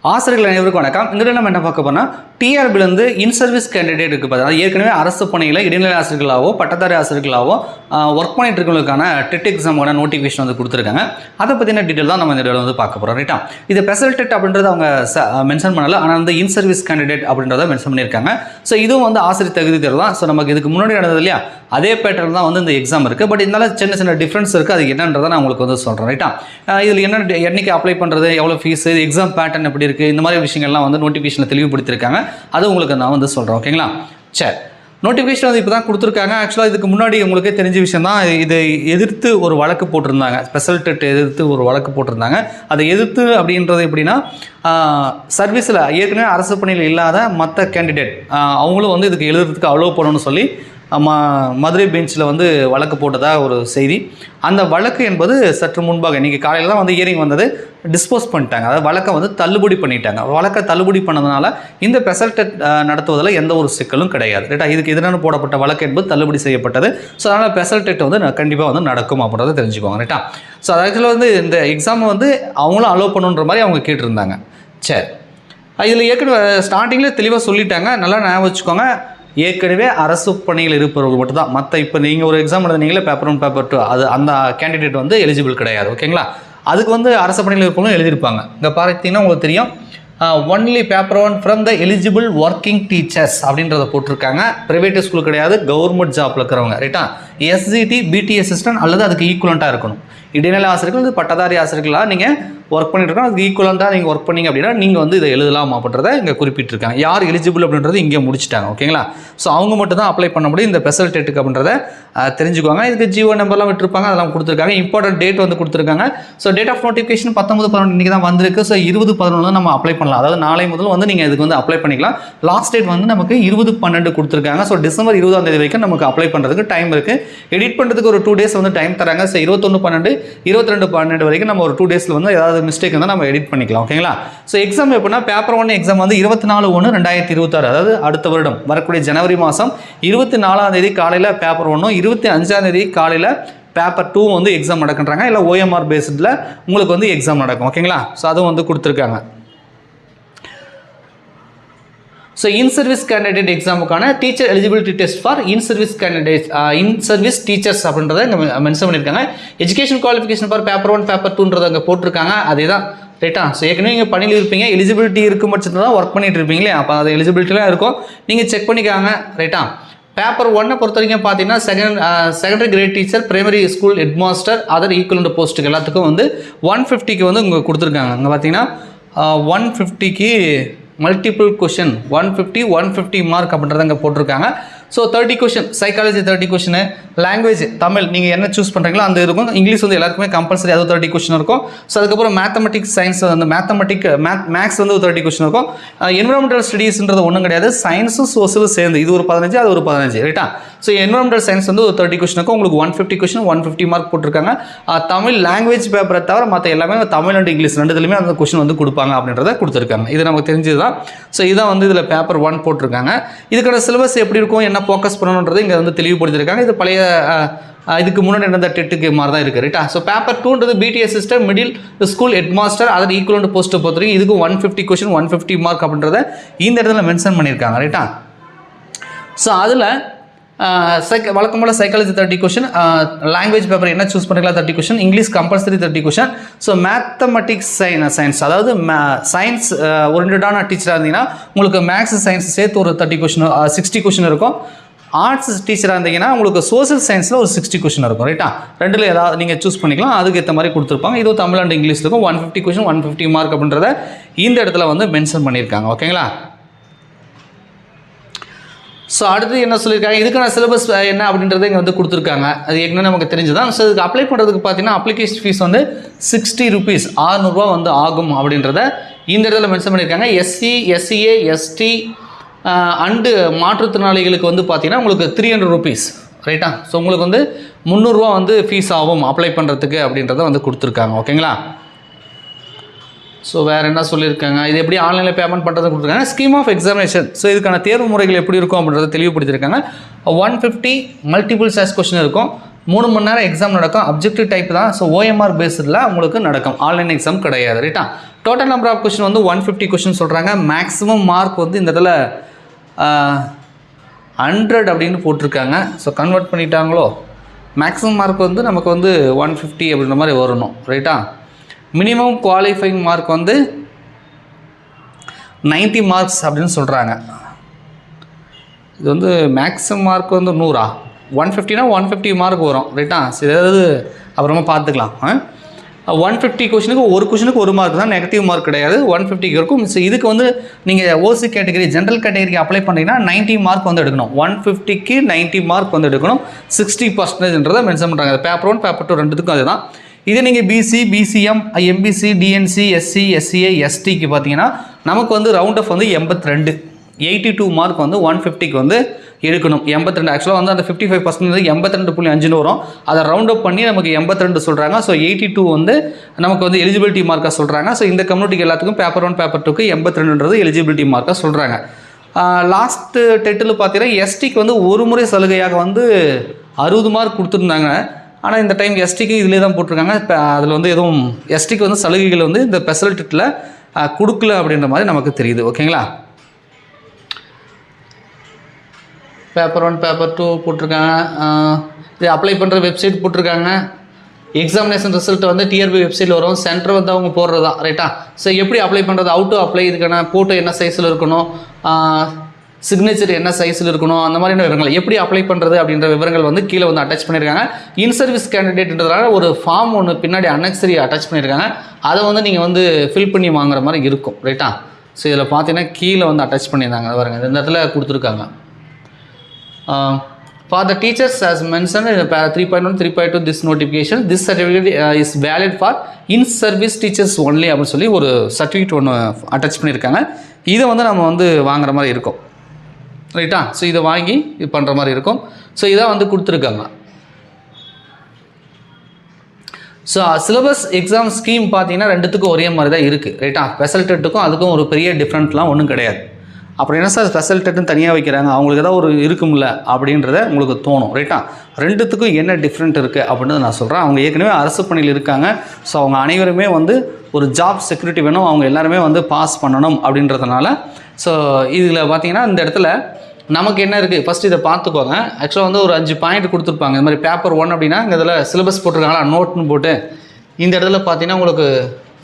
ஆசிரியர்கள் அனைவருக்கும் வணக்கம். இந்த நம்ம என்ன பார்க்க போனால் டிஆர்பிலேருந்து இன் சர்வீஸ் கேண்டிடேட் இருக்குது பார்த்தா ஏற்கனவே அரசு பணியில் இடைநிலை ஆசிரியர்களாவோ பட்டதாரி ஆசிரியர்களாவோ ஒர்க் பண்ணிட்டு இருக்கவங்களுக்கான டெட் எக்ஸாமோட நோட்டிஃபிகேஷன் வந்து கொடுத்துருக்காங்க. அதை பற்றின டீட்டெயில் தான் நம்ம இந்த வீடியோவில் வந்து பார்க்க போகிறோம். ரைட்டா, இது ஸ்பெஷல் டெட் அப்படின்றது அவங்க மென்ஷன் பண்ணலை, ஆனால் வந்து இன் சர்வீஸ் கேண்டிடேட் அப்படின்றத மென்ஷன் பண்ணியிருக்காங்க. ஸோ இதுவும் வந்து ஆசிரியர் தகுதி தேர்வு தான். ஸோ நமக்கு இதுக்கு முன்னாடி நடந்தது இல்லையா, அதே பேட்டர்ன் தான் வந்து இந்த எக்ஸாம் இருக்குது. பட் இருந்தாலும் சின்ன சின்ன டிஃப்ரென்ஸ் இருக்குது. அது என்னன்றதை நான் உங்களுக்கு வந்து சொல்கிறேன். ரைட்டா, இதில் என்னைக்கு அப்ளை பண்ணுறது, எவ்வளோ ஃபீஸ், எக்ஸாம் பேட்டர்ன் எப்படி இருக்குது, இந்த மாதிரி விஷயங்கள்லாம் வந்து நோட்டிஃபிகேஷனில் தெளிவுபடுத்தியிருக்காங்க. அது உங்களுக்கு நான் வந்து சொல்கிறேன். ஓகேங்களா, சரி. நோட்டிஃபிகேஷன் வந்து இப்போ தான் கொடுத்துருக்காங்க. ஆக்சுவலாக இதுக்கு முன்னாடி உங்களுக்கே தெரிஞ்ச விஷயம் தான். இதை எதிர்த்து ஒரு வழக்கு போட்டிருந்தாங்க, ஸ்பெஷல் டெட் எதிர்த்து ஒரு வழக்கு போட்டிருந்தாங்க. அதை எதிர்த்து அப்படின்றது எப்படின்னா, சர்வீஸில் ஏற்கனவே அரசு பணியில் இல்லாத மற்ற கேண்டிடேட் அவங்களும் வந்து இதுக்கு எழுதுறதுக்கு அலோவ் பண்ணணும்னு சொல்லி மதுரை பெஞ்சில் வந்து வழக்கு போட்டதாக ஒரு செய்தி. அந்த வழக்கு என்பது சற்று முன்பாக இன்றைக்கி காலையில் தான் வந்து ஹியரிங் வந்தது, டிஸ்போஸ் பண்ணிட்டாங்க. அதாவது வழக்கை வந்து தள்ளுபடி பண்ணிட்டாங்க. வழக்கை தள்ளுபடி பண்ணதுனால இந்த ஸ்பெஷல் டெட் நடத்துவதில் எந்த ஒரு சிக்கலும் கிடையாது. ரைட்டா, இதுக்கு எதிரான போடப்பட்ட வழக்கு என்பது தள்ளுபடி செய்யப்பட்டது. ஸோ அதனால் ஸ்பெஷல் டெட் வந்து கண்டிப்பாக வந்து நடக்கும் அப்படின்றத தெரிஞ்சுக்கோங்க. ரைட்டா, ஸோ ஆக்சுவலாக வந்து இந்த எக்ஸாமை வந்து அவங்களும் அலோவ் பண்ணுன்ற மாதிரி அவங்க கேட்டிருந்தாங்க. சரி, இதில் ஏற்கனவே ஸ்டார்டிங்கில் தெளிவாக சொல்லிட்டாங்க, நல்லா ஞாபகம் வச்சுக்கோங்க. ஏற்கனவே அரசு பணியில் இருப்பவர்கள் மட்டும் தான். மற்ற இப்போ நீங்கள் ஒரு எக்ஸாம் எழுதுனீங்களே, பேப்பர் 1 பேப்பர் 2, அது அந்த கேண்டிடேட் வந்து எலிஜிபிள் கிடையாது. ஓகேங்களா, அதுக்கு வந்து அரசு பணியில் இருப்பவங்களும் எழுதியிருப்பாங்க. இங்கே பார்த்தீங்கன்னா உங்களுக்கு தெரியும், only paper 1 from the eligible working teachers அப்படின்றத போட்டிருக்காங்க. ப்ரைவேட் ஸ்கூல் கிடையாது, கவர்மெண்ட் ஜாப்பில் இருக்கிறவங்க. ரைட்டா, எஸ்ஜிடி பிடி அசிஸ்டன்ட் அல்லது அதுக்கு ஈக்குவலண்ட்டாக இருக்கணும். இடைநிலை ஆசிரியர்கள் பட்டதாரி ஆசிரியர்களாக நீங்கள் ஒர்க் பண்ணிட்டு இருக்கோம், அதுக்கு ஈக்குவலண்ட்டாக நீங்கள் ஒர்க் பண்ணிங்க அப்படின்னா நீங்கள் வந்து இதை எழுதலாம் அப்படின்றத இங்கே குறிப்பிட்டிருக்காங்க. யார் எலிஜிபிள் அப்படின்றது இங்கே முடிச்சுட்டாங்க. ஓகேங்களா, ஸோ அவங்க மட்டும் தான் அப்ளை பண்ண முடியும் இந்த ஸ்பெஷல் டெட்டுக்கு அப்படின்றத தெரிஞ்சுக்குவாங்க. இதுக்கு ஜியோ நம்பர்லாம் விட்டுருப்பாங்க, அதெல்லாம் கொடுத்துருக்காங்க. இம்பார்ட்டன்ட் டேட் வந்து கொடுத்துருக்காங்க. ஸோ டேட் ஆஃப் நோட்டிஃபிகேஷன் 19/11 இன்றைக்கி தான் வந்திருக்கு. ஸோ 20/11 நம்ம அப்ளை பண்ணலாம். அதாவது நாளை முதல் வந்து நீங்கள் இதுக்கு வந்து அப்ளை பண்ணிக்கலாம். லாஸ்ட் டேட் வந்து நமக்கு 20/12 கொடுத்துருக்காங்க. ஸோ டிசம்பர் 20ஆம் தேதி வரைக்கும் நமக்கு அப்ளை பண்ணுறதுக்கு டைம் இருக்குது. எடிட் பண்ணுறதுக்கு ஒரு 2 days வந்து டைம் தராங்க. ஸோ 21/12 22/12 வரைக்கும் நம்ம ஒரு 2 days வந்து ஏதாவது மிஸ்டேக் இருந்தால் நம்ம எடிட் பண்ணிக்கலாம். ஓகேங்களா, ஸோ எக்ஸாம் எப்படின்னா பேப்பர் 1 எக்ஸாம் வந்து 24/1/2026, அதாவது அடுத்த வருடம் வரக்கூடிய ஜனவரி மாதம் 24ஆம் தேதி காலையில் பேப்பர் 1, 25ஆம் தேதி காலையில் பேப்பர் 2 வந்து எக்ஸாம் நடக்குன்றாங்க. இல்லை OMR பேஸ்டில் உங்களுக்கு வந்து எக்ஸாம் நடக்கும். ஓகேங்களா, ஸோ அதுவும் வந்து கொடுத்துருக்காங்க. ஸோ இன் சர்வீஸ் கேண்டிடேட் எக்ஸாமுக்கான teacher eligibility test for in service candidates, in service teachers அப்படின்றத இங்கே மென்ஷன் பண்ணியிருக்காங்க. Education qualification for paper 1 paper 2ன்றதை அங்கே போட்டிருக்காங்க. அதே தான். ரைட்டா, ஸோ ஏற்கனவே நீங்கள் பணியில் இருப்பீங்க, எலிஜிபிலிட்டி இருக்கும் பட்சத்தில் தான் ஒர்க் பண்ணிட்டு இருப்பீங்களே, அப்போ அது எலிஜிபிலிட்டிலாம் இருக்கும், நீங்கள் செக் பண்ணிக்காங்க. ரைட்டா, பேப்பர் 1 பொறுத்த வரைக்கும் பார்த்தீங்கன்னா secondary great teacher, primary school head master, other equivalent போஸ்ட்டுக்கு எல்லாத்துக்கும் வந்து 150க்கு வந்து இங்கே கொடுத்துருக்காங்க. அங்கே பார்த்தீங்கன்னா 150க்கு மல்டிபிள் கொஷின் 150 மார்க் அப்படின்றத அங்கே போட்டிருக்காங்க. So 30 question psychology, 30 question language Tamil நீங்கள் என்ன சூஸ் பண்ணுறீங்களோ அந்த இருக்கும். இங்கிலீஷ் வந்து எல்லாருக்குமே கம்பல்சரி, அது 30 கொஷின் இருக்கும். ஸோ அதுக்கப்புறம் மேத்தமெட்டிக்ஸ் சயின்ஸ் வந்து மேக்ஸ் வந்து ஒரு 30 கொஷின் இருக்கும். என்விரான்மெண்டல் ஸ்டடீஸ்ன்றது ஒன்றும் கிடையாது, சயின்ஸும் சோசியலும் சேர்ந்து இது ஒரு 15, அது ஒரு 15. ரைட்டா, ஸோ என்விரான்மெண்டல் சயின்ஸ் வந்து ஒரு 30 கொஷின் இருக்கும். உங்களுக்கு 150 கொஷின் 150 மார்க் போட்டிருக்காங்க. தமிழ் லாங்குவேஜ் பேப்பரை தவிர மற்ற எல்லாமே தமிழ் அண்ட் இங்கிலீஷ் ரெண்டுத்துலையுமே அந்த கொஷின் வந்து கொடுப்பாங்க அப்படின்றத கொடுத்துருக்காங்க. இது நமக்கு தெரிஞ்சது தான். ஸோ இதான் வந்து இதில் பேப்பர் 1 போட்டிருக்காங்க. இதுக்கான சிலபஸ் எப்படி இருக்கும், என்ன ஃபோக்கஸ் பண்ணணுன்றது இங்கே வந்து தெளிவுபடுத்திருக்காங்க. இது பழைய இதுக்கு முன்னாடி நடந்த டெட்டுக்கு மாதிரி தான் இருக்குது. ரைட்டா, ஸோ பேப்பர் 2ன்றது BT assistant, middle school head master, other equivalent போஸ்ட்டை பொறுத்த வரைக்கும் இதுக்கும் 150 கொஷின் 150 மார்க் அப்படின்றத இந்த இடத்துல மென்ஷன் பண்ணியிருக்காங்க. ரைட்டா, ஸோ அதில் வழக்கம் போல் சைக்காலஜி 30 கொஷின், லாங்குவேஜ் பேப்பர் என்ன சூஸ் பண்ணுறீங்களா 30 question, English compulsory 30 question. So mathematics science, அதாவது சயின்ஸ் ஓரியன்டான டீச்சராக இருந்தீங்கன்னா உங்களுக்கு மேக்ஸ் சயின்ஸ் சேர்த்து ஒரு 30 கொஷின் 60 கொஷின் இருக்கும். ஆர்ட்ஸ் டீச்சராக இருந்தீங்கன்னா உங்களுக்கு சோசியல் சயின்ஸில் ஒரு 60 கொஷின் இருக்கும். ரைட்டா, ரெண்டில் ஏதாவது நீங்கள் சூஸ் பண்ணிக்கலாம், அதுக்கு ஏற்ற மாதிரி கொடுத்துருப்பாங்க. இதுவும் தமிழ் அண்ட் இங்கிலீஷ் இருக்கும். 150 கொஷின் 150 மார்க் அப்படின்றத இந்த இடத்துல வந்து மென்ஷன் பண்ணியிருக்காங்க. ஓகேங்களா, ஸோ அடுத்து என்ன சொல்லியிருக்காங்க, இதுக்கான சிலபஸ் என்ன அப்படின்றத இங்கே வந்து கொடுத்துருக்காங்க. அது ஏற்கனவே நமக்கு தெரிஞ்சுதான். ஸோ இதுக்கு அப்ளை பண்ணுறதுக்கு பார்த்தீங்கன்னா அப்ளிகேஷன் ஃபீஸ் வந்து 60 rupees 600 வந்து ஆகும் அப்படின்றத இந்த இடத்துல மென்ஷன் பண்ணியிருக்காங்க. SC SCA ST அண்டு மாற்றுத்திறனாளிகளுக்கு வந்து பார்த்தீங்கன்னா உங்களுக்கு 300 rupees. ரைட்டா, ஸோ உங்களுக்கு வந்து 300 வந்து ஃபீஸ் ஆகும் அப்ளை பண்ணுறதுக்கு அப்படின்றத வந்து கொடுத்துருக்காங்க. ஓகேங்களா, ஸோ வேறு என்ன சொல்லியிருக்காங்க, இது எப்படி ஆன்லைனில் பேமெண்ட் பண்ணுறது கொடுத்துருக்காங்க. ஸ்கீம் ஆஃப் எக்ஸாமினேஷன், ஸோ இதுக்கான தேர்வு முறைகள் எப்படி இருக்கும் அப்படின்றத தெளிவுபடுத்தியிருக்காங்க. 150 மல்டிபிள் சாய்ஸ் கொஸ்டின் இருக்கும், 3 மணி நேரம் எக்ஸாம் நடக்கும். அப்ஜெக்டிவ் டைப் தான். ஸோ OMR பேஸ்டில் உங்களுக்கு நடக்கும். ஆன்லைன் எக்ஸாம் கிடையாது. ரைட்டா? டோட்டல் நம்பர் ஆஃப் கொஷின் வந்து 150 கொஷின் சொல்கிறாங்க. மேக்ஸிமம் மார்க் வந்து இந்த இடத்துல 100 அப்படின்னு போட்டிருக்காங்க. ஸோ கன்வெர்ட் பண்ணிட்டாங்களோ. மேக்ஸிமம் மார்க் வந்து நமக்கு வந்து 150 அப்படின்ற மாதிரி வரணும். ரைட்டா? மினிமம் குவாலிஃபைங் மார்க் வந்து 90 மார்க்ஸ் அப்படின்னு சொல்கிறாங்க. இது வந்து மேக்ஸிமம் மார்க் வந்து 100 150னா 150 மார்க் வரும். ரைட்டா? ஏதாவது அப்புறமா பார்த்துக்கலாம். 150 கொஷினுக்கு ஒரு கொஷினுக்கு 1 மார்க் தான், நெகட்டிவ் மார்க் கிடையாது. 150 இருக்கும். ஸோ இதுக்கு வந்து நீங்கள் ஓசி கேட்டகரி ஜென்ரல் கேட்டகரிக்கு அப்ளை பண்ணிங்கன்னா 90 மார்க் வந்து எடுக்கணும். 150க்கு 90 மார்க் வந்து எடுக்கணும். 60%ன்றதை மென்ஷன் பண்ணுறாங்க. பேப்பர் 1 பேப்பர் 2 ரெண்டுத்துக்கும் அதுதான். இதே நீங்கள் BC, BCM, MBC, DNC, SC, SCA, எஸ்டிக்கு பார்த்தீங்கன்னா நமக்கு வந்து ரவுண்ட் ஆஃப் வந்து 82 82 மார்க் வந்து 150க்கு வந்து எடுக்கணும். 82 ஆக்சுவலாக வந்து அந்த 55% 82.5 வரும். அதை ரவுண்ட் அப் பண்ணி நமக்கு 82 சொல்கிறாங்க. ஸோ 82 வந்து நமக்கு வந்து எலிஜிபிலிட்டி மார்க்காக சொல்கிறாங்க. ஸோ இந்த கம்யூனிட்டிக்கு எல்லாத்துக்கும் பேப்பர் 1 பேப்பர் 2க்கு 82ன்றது எலிஜிபிலிட்டி மார்க்காக சொல்கிறாங்க. லாஸ்ட்டு டெட்டில் பார்த்தீங்கன்னா எஸ்டிக்கு வந்து ஒரு முறை சலுகையாக வந்து 60 மார்க் கொடுத்துருந்தாங்க. ஆனால் இந்த டைம் எஸ்டிக்கு இதிலே தான் போட்டிருக்காங்க. இப்போ அதில் வந்து எதுவும் எஸ்டிக்கு வந்து சலுகைகள் வந்து இந்த ஸ்பெஷல் டெட்டில் கொடுக்கல அப்படின்ற மாதிரி நமக்கு தெரியுது. ஓகேங்களா? பேப்பர் 1 பேப்பர் 2 போட்டிருக்காங்க. இது அப்ளை பண்ணுற வெப்சைட் போட்டிருக்காங்க. எக்ஸாமினேஷன் ரிசல்ட் வந்து டிஆர்பி வெப்சைட்டில் வரும். சென்டர் வந்து அவங்க போடுறது தான். ரைட்டா? ஸோ எப்படி அப்ளை பண்ணுறது, அவுட் டு அப்ளை, இதுக்கான ஃபோட்டோ என்ன சைஸில் இருக்கணும், சிக்னேச்சர் என்ன சைஸில் இருக்கணும், அந்த மாதிரியான விவரங்கள் எப்படி அப்ளை பண்ணுறது அப்படின்ற விவரங்கள் வந்து கீழே வந்து அட்டாச் பண்ணியிருக்காங்க. இன் சர்வீஸ் கேண்டிடேட்ன்றதுனால ஒரு ஃபார்ம் ஒன்று பின்னாடி அனெக்ஸரி அட்டாச் பண்ணியிருக்காங்க. அதை வந்து நீங்கள் வந்து ஃபில் பண்ணி வாங்குற மாதிரி இருக்கும். ரைட்டா? ஸோ இதில் பார்த்தீங்கன்னா கீழே வந்து அட்டாச் பண்ணியிருந்தாங்க. பாருங்கள், இந்த இடத்துல கொடுத்துருக்காங்க. For the teachers as mentioned in para 3.1 3.2 this notification, this certificate is valid for in service teachers only அப்படின்னு சொல்லி ஒரு சர்டிஃபிகேட் ஒன்று அட்டாச் பண்ணியிருக்காங்க. இதை வந்து நம்ம வந்து வாங்குற மாதிரி இருக்கும். ரைட்டா? ஸோ இதை வாங்கி இது பண்ணுற மாதிரி இருக்கும். ஸோ இதான் வந்து கொடுத்துருக்காங்க. ஸோ சிலபஸ் எக்ஸாம் ஸ்கீம் பார்த்தீங்கன்னா ரெண்டுத்துக்கும் ஒரே மாதிரி தான் இருக்குது. ரைட்டா? ஸ்பெஷல் டெட்டுக்கும் அதுக்கும் ஒரு பெரிய டிஃப்ரெண்ட்லாம் ஒன்றும் கிடையாது. அப்புறம் என்ன சார் ஸ்பெஷல் டெட்டுன்னு தனியாக வைக்கிறாங்க, அவங்களுக்கு ஏதாவது ஒரு இருக்கும்ல அப்படின்றத உங்களுக்கு தோணும். ரைட்டா? ரெண்டுத்துக்கும் என்ன டிஃப்ரெண்ட் இருக்குது அப்படின்றத நான் சொல்கிறேன். அவங்க ஏற்கனவே அரசு பணியில் இருக்காங்க. ஸோ அவங்க அனைவருமே வந்து ஒரு ஜாப் செக்யூரிட்டி வேணும், அவங்க எல்லாருமே வந்து பாஸ் பண்ணணும் அப்படின்றதுனால. ஸோ இதில் பார்த்தீங்கன்னா இந்த இடத்துல நமக்கு என்ன இருக்குது ஃபஸ்ட்டு இதை பார்த்துக்கோங்க. ஆக்சுவலாக வந்து ஒரு 5 பாயிண்ட் கொடுத்துருப்பாங்க. இந்த மாதிரி பேப்பர் 1 அப்படின்னா இங்கே இதில் சிலபஸ் போட்டிருக்காங்களா, நோட்னு போட்டு இந்த இடத்துல பார்த்தீங்கன்னா உங்களுக்கு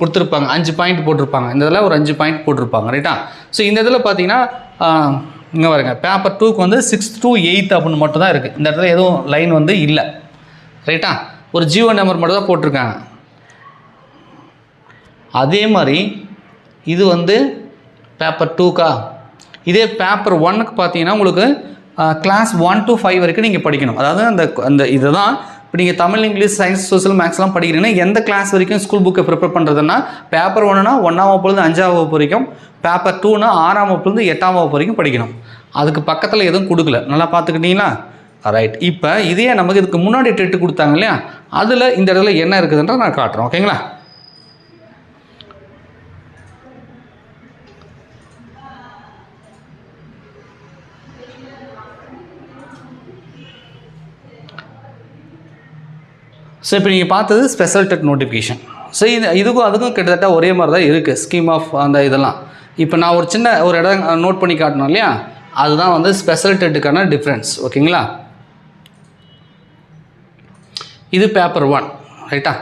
கொடுத்துருப்பாங்க. 5 பாயிண்ட் போட்டிருப்பாங்க. இந்த இதில் ஒரு 5 பாயிண்ட் போட்டிருப்பாங்க. ரைட்டா? ஸோ இந்த இதில் பார்த்தீங்கன்னா இங்கே பாருங்க, பேப்பர் 2க்கு வந்து 6th to 8th அப்படின்னு மட்டும் தான் இருக்குது. இந்த இடத்துல எதுவும் லைன் வந்து இல்லை. ரைட்டா? ஒரு ஜியோ நம்பர் மட்டும் தான் போட்டிருக்காங்க. அதே மாதிரி இது வந்து பேப்பர் 2க்கா. இதே பேப்பர் 1க்கு பார்த்தீங்கன்னா உங்களுக்கு கிளாஸ் 1 to 5 வரைக்கும் நீங்கள் படிக்கணும். அதாவது அந்த இதை தான் இப்போ நீங்கள் தமிழ், இங்கிலீஷ், சயின்ஸ், சோசியல், மேக்ஸ்லாம் படிக்கிறீங்கன்னா எந்த கிளாஸ் வரைக்கும் ஸ்கூல் புக்கை ப்ரிப்பேர் பண்ணுறதுன்னா பேப்பர் 1னா 1ஆம் வகுப்புலேருந்து 5ஆம் வகுப்பு வரைக்கும், பேப்பர் 2னா 6ஆம் வகுப்புலேருந்து 8ஆம் வகுப்பு வரைக்கும் படிக்கணும். அதுக்கு பக்கத்தில் எதுவும் கொடுக்கல. நல்லா பார்த்துக்கிட்டீங்களா? ரைட். இப்போ இதே நமக்கு இதுக்கு முன்னாடி டெட்டு கொடுத்தாங்க இல்லையா, அதில் இந்த இடத்துல என்ன இருக்குதுன்ற நான் காட்டுறேன். ஓகேங்களா? ஸோ இப்போ நீங்கள் பார்த்தது ஸ்பெஷல் டெட் நோட்டிஃபிகேஷன். ஸோ இதுக்கும் அதுக்கும் கிட்டத்தட்ட ஒரே மாதிரி தான் இருக்குது ஸ்கீம் ஆஃப் அந்த இதெல்லாம். இப்போ நான் ஒரு சின்ன ஒரு இடம் நோட் பண்ணி காட்டணும் இல்லையா, அதுதான் வந்து ஸ்பெஷல் டெட்டுக்கான டிஃப்ரென்ஸ். ஓகேங்களா? இது பேப்பர் 1. ரைட்டா?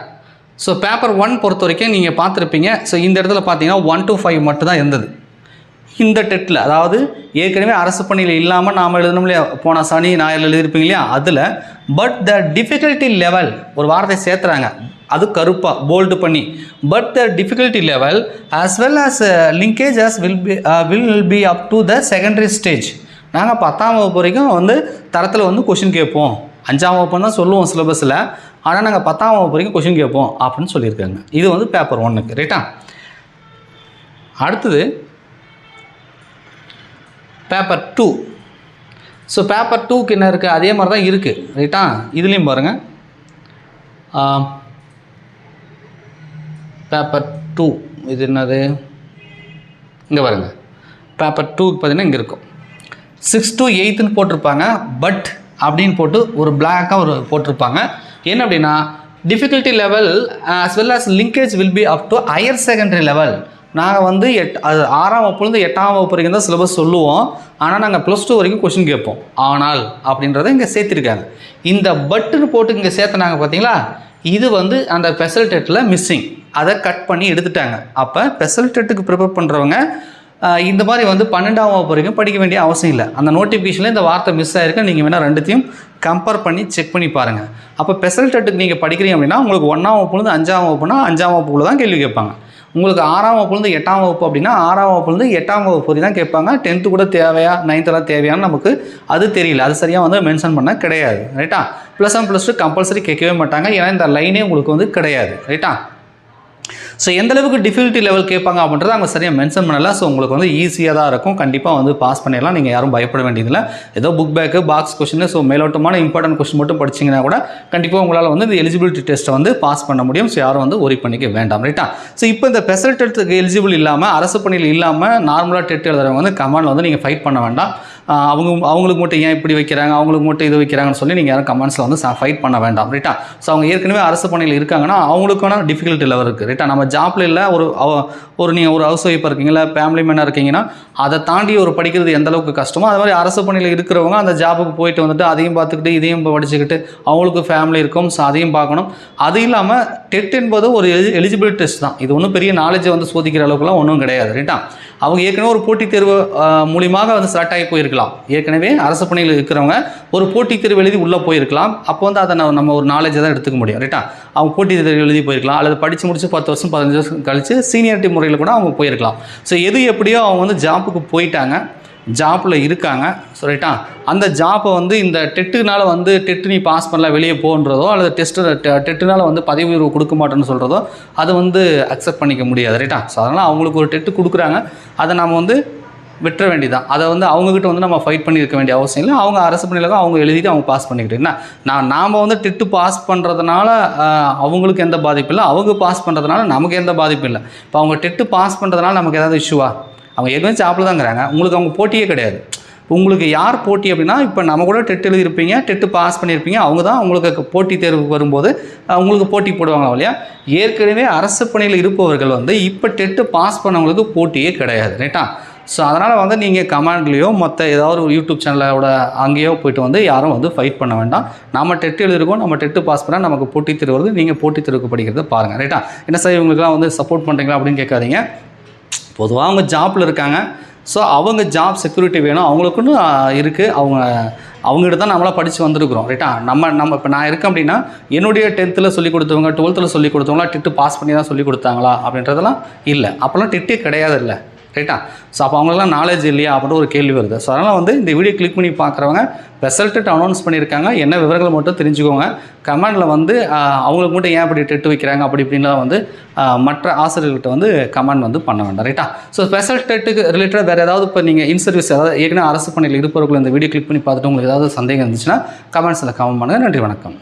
ஸோ பேப்பர் 1 பொறுத்த வரைக்கும் நீங்கள் பார்த்துருப்பீங்க. ஸோ இந்த இடத்துல பார்த்தீங்கன்னா 1 to 5 மட்டும் தான் இருந்தது இந்த டெட்டில். அதாவது ஏற்கனவே அரசு பணியில் இல்லாமல் நாம் எழுதணும் இல்லையா, போன சனி ஞாயிறு எழுதியிருப்பீங்க இல்லையா, அதில் பட் த டிஃபிகல்ட்டி லெவல் ஒரு வார்த்தை சேர்த்துறாங்க, அது கருப்பாக போல்டு பண்ணி, but the difficulty level as well as linkages will be up to the secondary stage. நாங்கள் 10ஆம் வகுப்பு வரைக்கும் வந்து தரத்தில் வந்து கொஷின் கேட்போம். 5ஆம் வகுப்புன்னு தான் சொல்லுவோம் சிலபஸில், ஆனால் நாங்கள் 10ஆம் வகுப்பு வரைக்கும் கொஷின் கேட்போம் அப்படின்னு சொல்லியிருக்காங்க. இது வந்து பேப்பர் 1க்கு. ரைட்டா? அடுத்தது பேப்பர் 2. ஸோ பேப்பர் 2க்கு என்ன இருக்குது, அதே மாதிரி தான் இருக்குது. ரைட்டா? இதுலேயும் பாருங்கள், பேப்பர் 2 இது என்னது, இங்கே பாருங்கள். பேப்பர் 2க்கு பார்த்தீங்கன்னா இங்கே இருக்கும் 6 to 8ன்னு போட்டிருப்பாங்க. பட் அப்படின்னு போட்டு ஒரு பிளாக்காக ஒரு போட்டிருப்பாங்க. என்ன அப்படின்னா difficulty level as well as linkage will be up to higher secondary level. நாங்கள் வந்து 6ஆம் வகுப்புலேருந்து 8ஆம் வகுப்பு வரைக்கும் தான் சிலபஸ் சொல்லுவோம். ஆனால் நாங்கள் +2 வரைக்கும் கொஷின் கேட்போம். ஆனால் அப்படின்றத இங்கே சேர்த்திருக்காங்க. இந்த பட்டுன்னு போட்டு இங்கே சேர்த்துனாங்க பார்த்தீங்களா, இது வந்து அந்த ஸ்பெஷல் டெட்டில் மிஸ்ஸிங். அதை கட் பண்ணி எடுத்துட்டாங்க. அப்போ ஸ்பெஷல் டெட்டுக்கு ப்ரிப்பேர் பண்ணுறவங்க இந்த மாதிரி வந்து 12ஆம் வகுப்பு வரைக்கும் படிக்க வேண்டிய அவசியம் இல்லை. அந்த நோட்டிஃபிகேஷனில் இந்த வார்த்தை மிஸ் ஆகிருக்கு. நீங்கள் வேணால் ரெண்டுத்தையும் கம்பேர் பண்ணி செக் பண்ணி பாருங்கள். அப்போ ஸ்பெஷல் டெட்டுக்கு நீங்கள் படிக்கிறீங்க அப்படின்னா உங்களுக்கு 1ஆம் வகுப்புலேருந்து 5ஆம் வகுப்புனா 5ஆம் வகுப்புக்குள்ள தான் கேள்வி கேட்பாங்க. உங்களுக்கு 6ஆம் வகுப்புலேருந்து 8ஆம் வகுப்பு அப்படின்னா 6ஆம் வகுப்புலேருந்து 8ஆம் வகுப்பு வரை தான் கேட்பாங்க. 10th கூட தேவையா 9th தேவையான்னு நமக்கு அது தெரியல. அது சரியாக வந்து மென்ஷன் பண்ண கிடையாது. ரைட்டா? +1 +2 கம்பல்சரி கேட்கவே மாட்டாங்க. ஏன்னா இந்த லைனே உங்களுக்கு வந்து கிடையாது. ரைட்டா? ஸோ எந்தளவுக்கு டிஃபிகல்ட்டி லெவல் கேட்பாங்க அப்படின்றத அவங்க சரியாக மென்ஷன் பண்ணலை. ஸோ உங்களுக்கு வந்து ஈஸியாக தான் இருக்கும். கண்டிப்பாக வந்து பாஸ் பண்ணிடலாம். நீங்கள் யாரும் பயப்பட வேண்டியதில்லை. ஏதோ book bag box question so மேலோட்டமான இம்பார்ட்டன்ட் கொஸ்டின் மட்டும் படிச்சிங்கன்னா கூட கண்டிப்பாக உங்களால் வந்து இந்த எலிஜிபிலிட்டி டெஸ்ட்டை வந்து பாஸ் பண்ண முடியும். ஸோ யாரும் வந்து ஒரி பண்ணிக்க வேண்டாம். ரைட்டா? ஸோ இப்போ இந்த ஸ்பெஷல் டெஸ்ட்டுக்கு எலிஜிபிள் இல்லாமல் அரசு பணியில் இல்லாமல் நார்மலாக டெட் எழுதுறவங்க வந்து கமெண்டில் வந்து நீங்கள் ஃபைட் பண்ண வேண்டாம். அவங்களுக்கு மட்டும் ஏன் இப்படி வைக்கிறாங்க, அவங்களுக்கு மட்டும் இது வைக்கிறாங்கன்னு சொல்லி நீங்கள் யாரும் கமெண்ட்ஸில் வந்து ஃபைட் பண்ண வேண்டாம். ரைட்டா? ஸோ அவங்க ஏற்கனவே அரசு பணியில் இருக்காங்கன்னா அவங்களுக்கான டிஃபிகல்ட்டி லெவல் இருக்குது. ரைட்டா? நம்ம ஜாப்பில் இல்லை நீங்கள் ஒரு ஹவுஸ் ஒய்ஃபாக இருக்கீங்களா, ஃபேமிலி மேனாக இருக்கீங்கன்னா அதை தாண்டி ஒரு படிக்கிறது எந்த அளவுக்கு கஷ்டமோ அது மாதிரி அரசு பணியில் இருக்கிறவங்க அந்த ஜாபுக்கு போயிட்டு வந்துட்டு அதையும் பார்த்துக்கிட்டு இதையும் படிச்சுக்கிட்டு அவங்களுக்கு ஃபேமிலி இருக்கும். ஸோ அதையும் பார்க்கணும். அது இல்லாமல் டெட் என்பது ஒரு எலிஜிபிலிட்டி டெஸ்ட் தான். இது ஒன்றும் பெரிய நாலேஜை வந்து சோதிக்கிற அளவுக்குலாம் ஒன்றும் கிடையாது. ரைட்டா? அவங்க ஏற்கனவே ஒரு போட்டித் தேர்வு மூலியமாக வந்து செலக்ட் ஆகி போயிருக்கலாம். ஏற்கனவே அரசு பணியில் இருக்கிறவங்க ஒரு போட்டித் தேர்வு எழுதி உள்ளே போயிருக்கலாம். அப்போ வந்து அதை நம்ம ஒரு நாலேஜை தான் எடுத்துக்க முடியும். ரைட்டா? அவங்க போட்டித் தேர்வு எழுதி போயிருக்கலாம், அல்லது படித்து முடிச்சு 10 வருஷம் 15 வருஷம் கழித்து சீனியாரிட்டி முறையில் கூட அவங்க போயிருக்கலாம். ஸோ எது எப்படியோ அவங்க வந்து ஜாப்புக்கு போயிட்டாங்க, ஜாப்பில் இருக்காங்க. ஸோ ரைட்டா? அந்த ஜாப்பை வந்து இந்த டெட்டுனால வந்து டெட்டு நீ பாஸ் பண்ணல வெளியே போன்றதோ அல்லது டெட்டுனால வந்து பதவி உயர்வு கொடுக்க மாட்டேன்னு சொல்கிறதோ அது வந்து அக்செப்ட் பண்ணிக்க முடியாது. ரைட்டா? ஸோ அதனால் அவங்களுக்கு ஒரு டெட்டு கொடுக்குறாங்க, அதை நம்ம வந்து விட்டுற வேண்டியதான். அதை வந்து அவங்ககிட்ட வந்து நம்ம ஃபைட் பண்ணி இருக்க வேண்டிய அவசியம் இல்லை. அவங்க அரசு பணியில் அவங்க எழுதிட்டு அவங்க பாஸ் பண்ணிக்கிட்டு நாம் வந்து டெட்டு பாஸ் பண்ணுறதுனால அவங்களுக்கு எந்த பாதிப்பு இல்லை, அவங்க பாஸ் பண்ணுறதுனால நமக்கு எந்த பாதிப்பும் இல்லை. இப்போ அவங்க டெட்டு பாஸ் பண்ணுறதுனால நமக்கு ஏதாவது இஷ்யூவா? அவங்க ஏற்கனவே ஜாப்பில் தாங்கிறாங்க. உங்களுக்கு அவங்க போட்டியே கிடையாது. உங்களுக்கு யார் போட்டி அப்படின்னா இப்போ நம்ம கூட டெட் எழுதியிருப்பீங்க, டெட்டு பாஸ் பண்ணியிருப்பீங்க, அவங்க தான் உங்களுக்கு போட்டி தேர்வுக்கு வரும்போது உங்களுக்கு போட்டி போடுவாங்க இல்லையா? ஏற்கனவே அரசு பணியில் இருப்பவர்கள் வந்து இப்போ டெட்டு பாஸ் பண்ணவங்களுக்கு போட்டியே கிடையாது. ரைட்டா? ஸோ அதனால் வந்து நீங்கள் கமெண்ட்லேயோ மற்ற ஏதாவது ஒரு யூடியூப் சேனலோட அங்கேயோ போய்ட்டு வந்து யாரும் வந்து ஃபைட் பண்ண வேண்டாம். நம்ம டெட்டு எழுதிருக்கோம், நம்ம டெட்டு பாஸ் பண்ணால் நமக்கு போட்டித் தேர்வு வருது, நீங்கள் போட்டித் தேர்வுக்கு படிக்கிறத பாருங்கள். ரைட்டா? என்ன சார் இவங்களுக்குலாம் வந்து சப்போர்ட் பண்ணுறீங்களா அப்படின்னு கேட்காதீங்க. பொதுவாக அவங்க ஜாப்பில் இருக்காங்க. ஸோ அவங்க ஜாப் செக்யூரிட்டி வேணும், அவங்களுக்குன்னு இருக்குது. அவங்ககிட்ட தான் நம்மளாம் படித்து வந்திருக்கிறோம். ரைட்டா? நம்ம இப்போ நான் இருக்கேன் அப்படின்னா என்னுடைய 10th சொல்லிக் கொடுத்தவங்க 12th சொல்லிக் கொடுத்தவங்களாம் டெட்டு பாஸ் பண்ணி தான் சொல்லிக் கொடுத்தாங்களா அப்படின்றதெல்லாம் இல்லை. அப்போல்லாம் டெட்டே கிடையாது இல்லை. ரைட்டா? ஸோ அப்போ அவங்களுக்குலாம் நாலேஜ் இல்லையா அப்படின்ற ஒரு கேள்வி வருது. ஸோ அதனால் வந்து இந்த வீடியோ கிளிக் பண்ணி பார்க்குறவங்க ரிசல்ட்டு அனௌன்ஸ் பண்ணியிருக்காங்க, என்ன விவரங்கள் மட்டும் தெரிஞ்சுக்கோங்க. கமெண்டில் வந்து அவங்களுக்கு மட்டும் ஏன் அப்படி டெட்டு வைக்கிறாங்க அப்படி இப்படின்லாம் வந்து மற்ற ஆசிரியர்கள்ட்ட வந்து கமெண்ட் வந்து பண்ண வேண்டாம். ரைட்டா? ஸோ ஸ்பெஷல் டெட்டுக்கு ரிலேட்டடாக வேறு ஏதாவது இப்போ நீங்கள் இன்சர்வீஸ் ஏதாவது ஏற்கனவே அரசு பணியில் இருப்பவர்கள் இந்த வீடியோ கிளிக் பண்ணி பார்த்துட்டு உங்களுக்கு ஏதாவது சந்தேகம் இருந்துச்சுன்னா கமெண்ட்ஸில் கமெண்ட் பண்ணுங்கள். நன்றி, வணக்கம்.